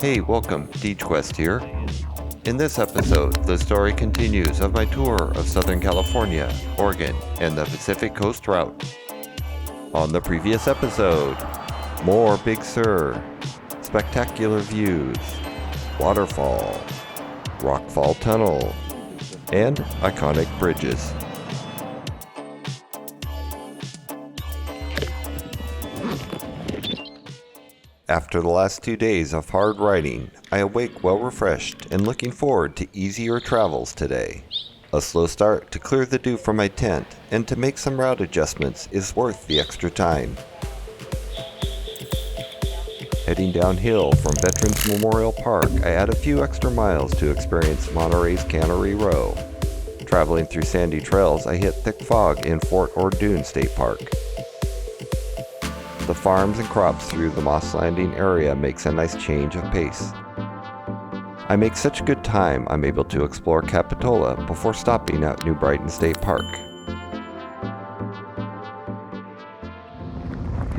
Hey, welcome, DeechQuest here. In this episode, the story continues of my tour of Southern California, Oregon, and the Pacific Coast route. On the previous episode, more Big Sur, spectacular views, waterfall, rockfall tunnel, and iconic bridges. After the last 2 days of hard riding, I awake well refreshed and looking forward to easier travels today. A slow start to clear the dew from my tent and to make some route adjustments is worth the extra time. Heading downhill from Veterans Memorial Park, I add a few extra miles to experience Monterey's Cannery Row. Traveling through sandy trails, I hit thick fog in Fort or Dune State Park. The farms and crops through the Moss Landing area makes a nice change of pace. I make such good time I'm able to explore Capitola before stopping at New Brighton State Park.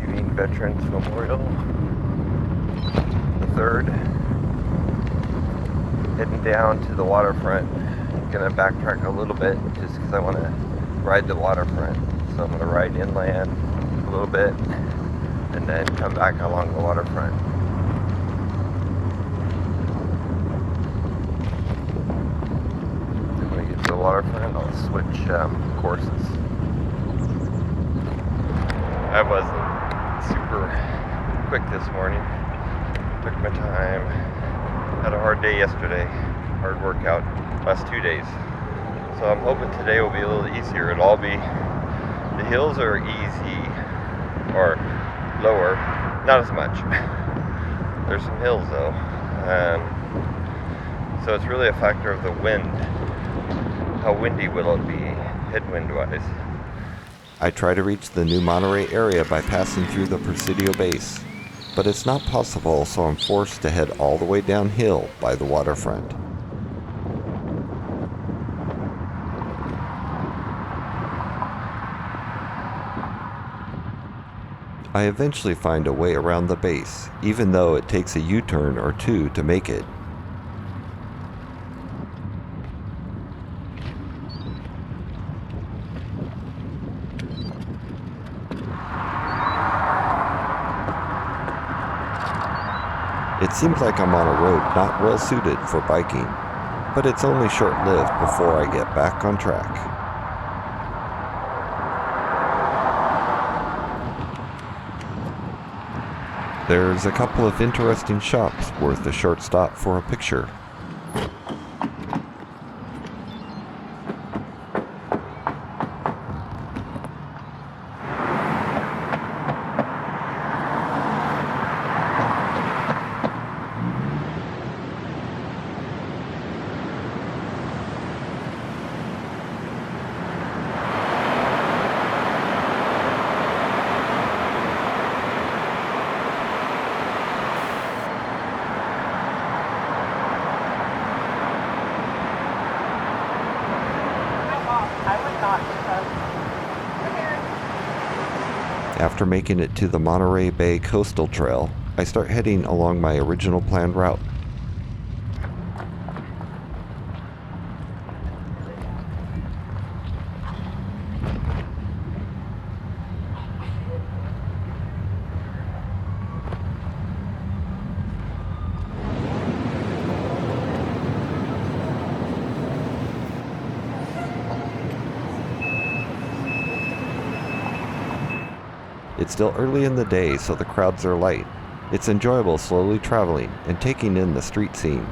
Viewing Veterans Memorial, the third. Heading down to the waterfront. I'm gonna backtrack a little bit just because I want to ride the waterfront. So I'm gonna ride inland a little bit and then come back along the waterfront. When we get to the waterfront, I'll switch courses. I wasn't super quick this morning. Took my time. Had a hard day yesterday. Hard workout last 2 days. So I'm hoping today will be a little easier. It'll all be, the hills are easy, or lower, not as much. There's some hills though, so it's really a factor of the wind. How windy will it be, headwind wise? I try to reach the new Monterey area by passing through the Presidio base, but it's not possible, so I'm forced to head all the way downhill by the waterfront. I eventually find a way around the base, even though it takes a U-turn or two to make it. It seems like I'm on a road not well suited for biking, but it's only short-lived before I get back on track. There's a couple of interesting shops worth a short stop for a picture. After making it to the Monterey Bay Coastal Trail, I start heading along my original planned route. It's still early in the day, so the crowds are light. It's enjoyable slowly traveling and taking in the street scene.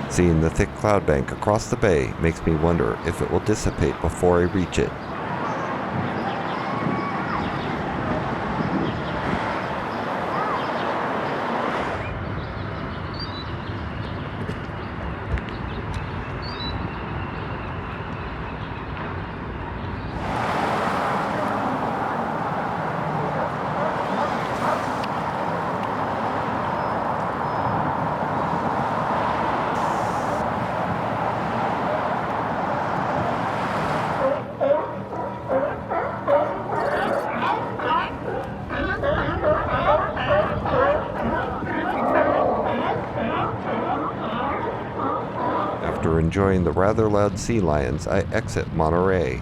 Seeing the thick cloud bank across the bay makes me wonder if it will dissipate before I reach it. After enjoying the rather loud sea lions, I exit Monterey.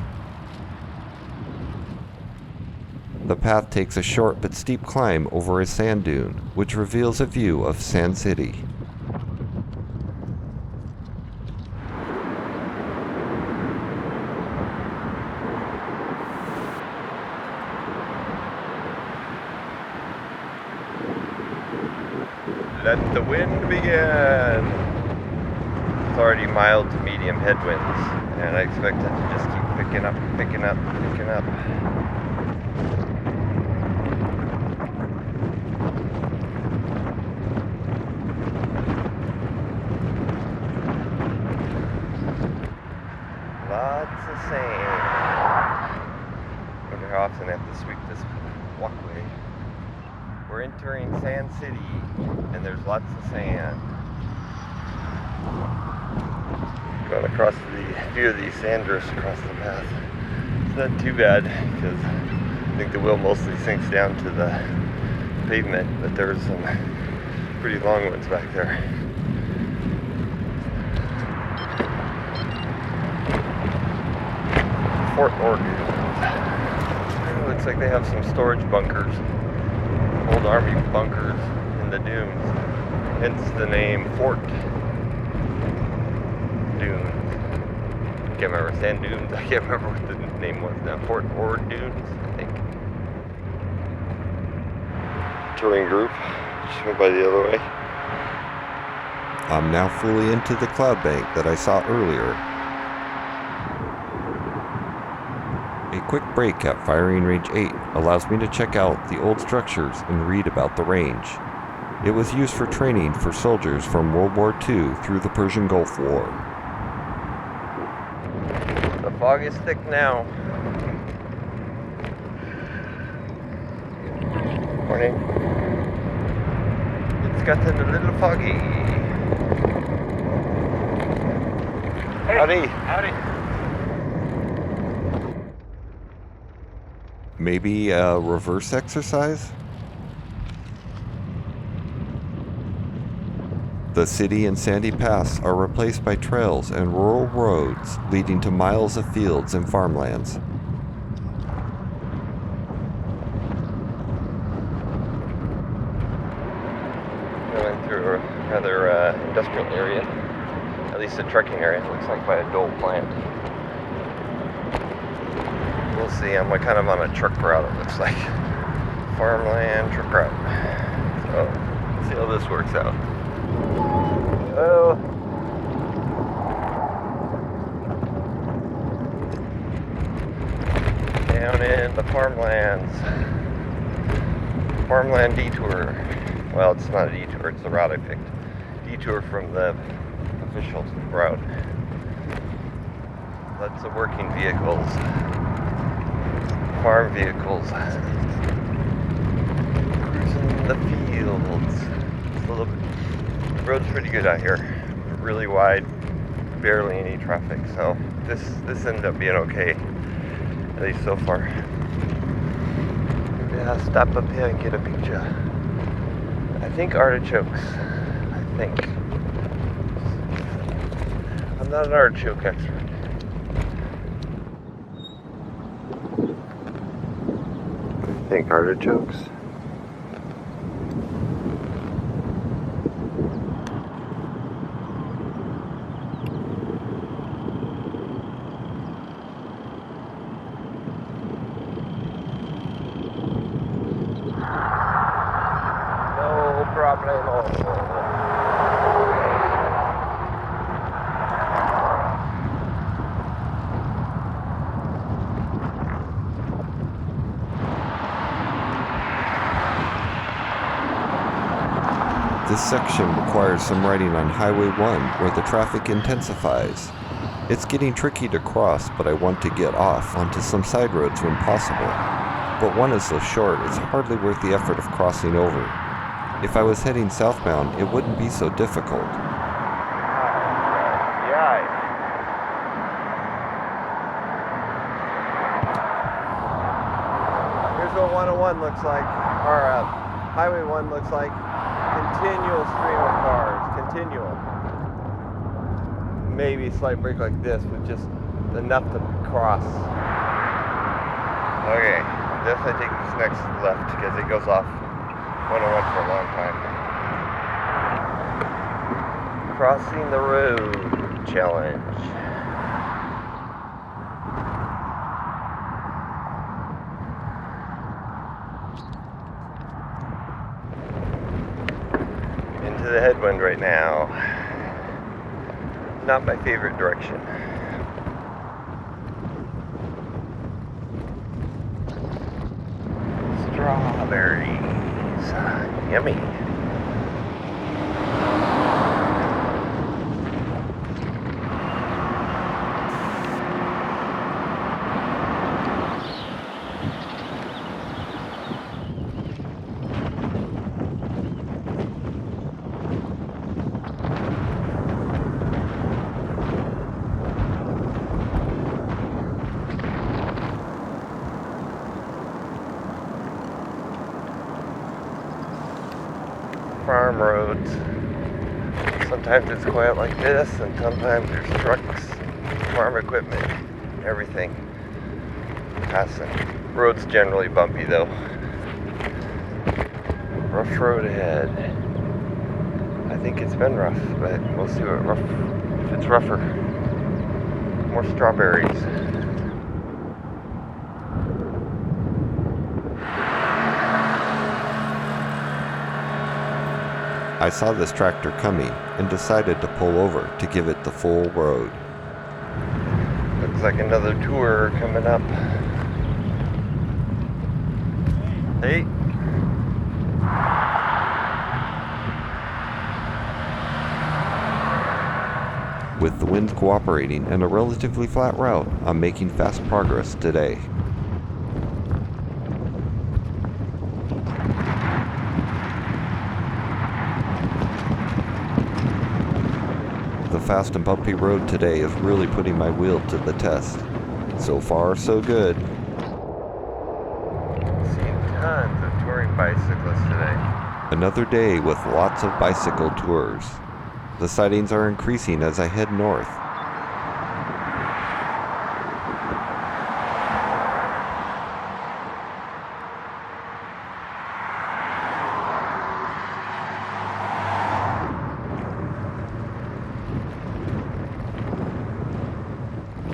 The path takes a short but steep climb over a sand dune, which reveals a view of Sand City. Let the wind begin! It's already mild to medium headwinds, and I expect it to just keep picking up. Lots of sand. I wonder how often I have to sweep this walkway. We're entering Sand City, and there's lots of sand. Going across a few of these sand drifts across the path. It's not too bad, because I think the wheel mostly sinks down to the pavement, but there's some pretty long ones back there. Fort Oregon. It looks like they have some storage bunkers. Old army bunkers in the dunes, hence the name Fort Dunes. I can't remember, Sand Dunes, I can't remember what the name was now. Fort or Dunes, I think. Touring group, just went by the other way. I'm now fully into the cloud bank that I saw earlier. A quick break at Firing Range 8 allows me to check out the old structures and read about the range. It was used for training for soldiers from World War II through the Persian Gulf War. The fog is thick now. Morning. It's gotten a little foggy. Hey. Howdy. Maybe a reverse exercise? The city and sandy paths are replaced by trails and rural roads leading to miles of fields and farmlands. Going through a rather industrial area, at least a trucking area. It looks like by a Dole plant. We'll see. I'm kind of on a truck route, it looks like. Farmland truck route. So, let's see how this works out. Oh. Down in the farmlands. Farmland detour. Well, it's not a detour, it's the route I picked. Detour from the official route. Lots of working vehicles. Farm vehicles. Cruising the fields. It's a little bit, the road's pretty good out here. Really wide, barely any traffic, so this ended up being okay, at least so far. Maybe I'll stop up here and get a picture. I think artichokes. I think. I'm not an artichoke expert. I think artichokes. No problemo. This section requires some riding on Highway 1 where the traffic intensifies. It's getting tricky to cross, but I want to get off onto some side roads when possible. But one is so short, it's hardly worth the effort of crossing over. If I was heading southbound, it wouldn't be so difficult. Yeah. Here's what 101 looks like, or Highway 1 looks like. Continual stream of cars. Continual. maybe a slight break like this with just enough to cross. Okay, I'm definitely taking this next left because it goes off 101 for a long time. Crossing the road challenge. Into the headwind right now. Not my favorite direction. Strawberries. Yummy. Farm roads. Sometimes it's quiet like this, and sometimes there's trucks, farm equipment, everything passing. Road's generally bumpy though. Rough road ahead. I think it's been rough, but we'll see if it's rougher. More strawberries. I saw this tractor coming and decided to pull over to give it the full road. Looks like another tour coming up. Hey. With the wind cooperating and a relatively flat route, I'm making fast progress today. The fast and bumpy road today is really putting my wheel to the test. So far, so good. Seeing tons of touring bicyclists today. Another day with lots of bicycle tours. The sightings are increasing as I head north.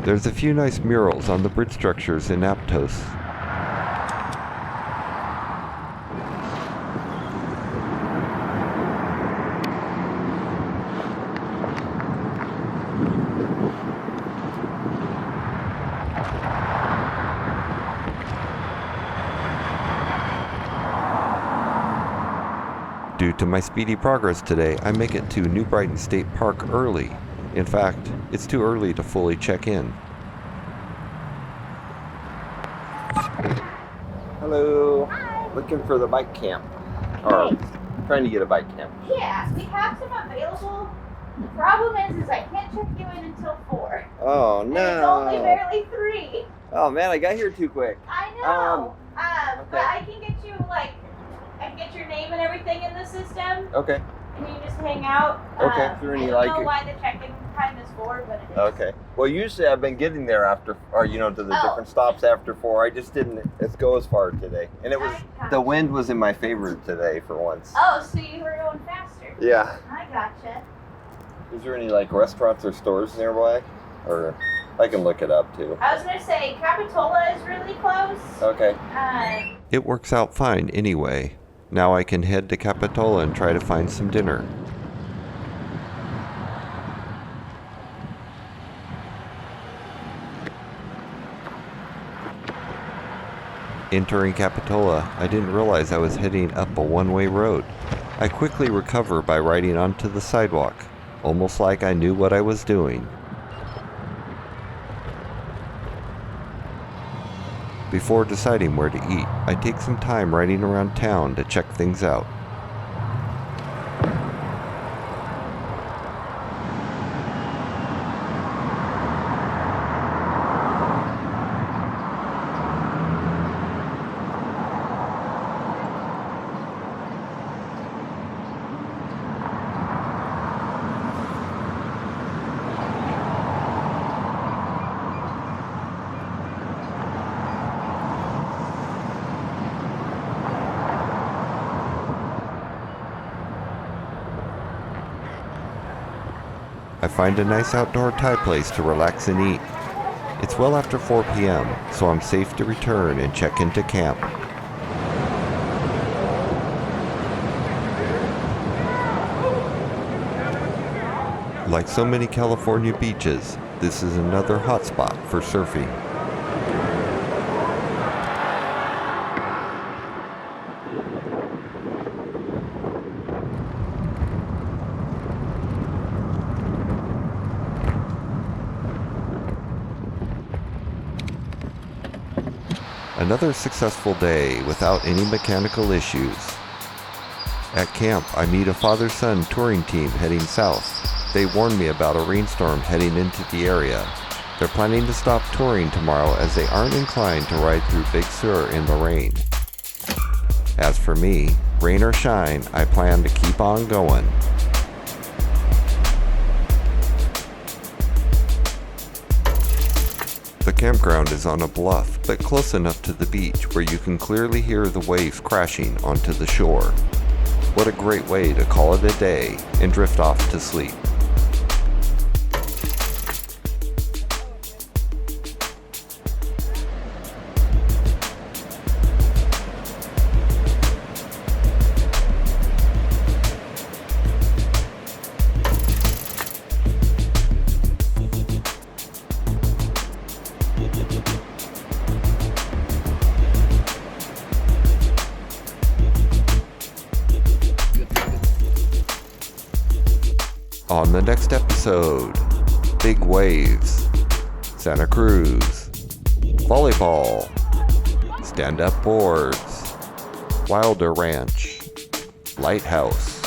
There's a few nice murals on the bridge structures in Aptos. Due to my speedy progress today, I make it to New Brighton State Park early. In fact, it's too early to fully check in. Hello. Hi. Looking for the bike camp. Or trying to get a bike camp. Yeah, we have some available. The problem is I can't check you in until 4. Oh And no. it's only barely 3. Oh man, I got here too quick. I know. okay. But I can get you I can get your name and everything in the system, Okay. and you just hang out. Okay, if you're I any don't know like it. why the check-in time is 4, but it is. Okay. Well, usually I've been getting there after, or to the Oh. different stops after 4. I just didn't go as far today, and it was I the gotcha. wind was in my favor today for once. Oh, so you were going faster. Yeah. I gotcha. Is there any restaurants or stores nearby, or I can look it up too? I was gonna say Capitola is really close. Okay. It works out fine anyway. Now I can head to Capitola and try to find some dinner. Entering Capitola, I didn't realize I was heading up a one-way road. I quickly recover by riding onto the sidewalk, almost like I knew what I was doing. Before deciding where to eat, I take some time riding around town to check things out. find a nice outdoor Thai place to relax and eat. It's well after 4 p.m., so I'm safe to return and check into camp. Like so many California beaches, this is another hotspot for surfing. Another successful day without any mechanical issues. At camp, I meet a father-son touring team heading south. They warned me about a rainstorm heading into the area. They're planning to stop touring tomorrow as they aren't inclined to ride through Big Sur in the rain. As for me, rain or shine, I plan to keep on going. The campground is on a bluff, but close enough to the beach where you can clearly hear the waves crashing onto the shore. What a great way to call it a day and drift off to sleep. On the next episode, big waves, Santa Cruz, volleyball, stand-up boards, Wilder Ranch, lighthouse,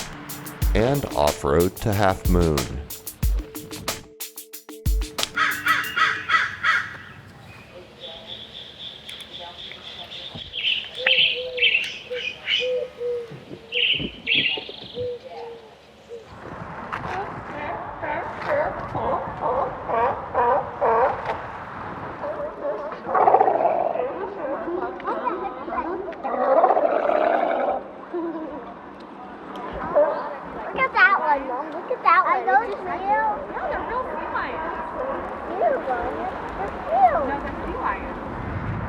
and off-road to Half Moon.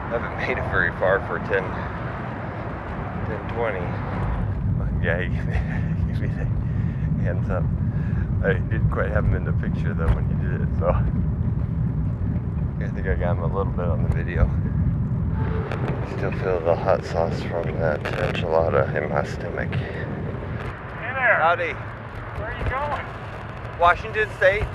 I haven't made it very far for 10:20. Yeah, he gave me the hands up. I didn't quite have him in the picture though when he did it, so I think I got him a little bit on the video. Still feel the hot sauce from that enchilada in my stomach. Hey there. Howdy. Where are you going? Washington State.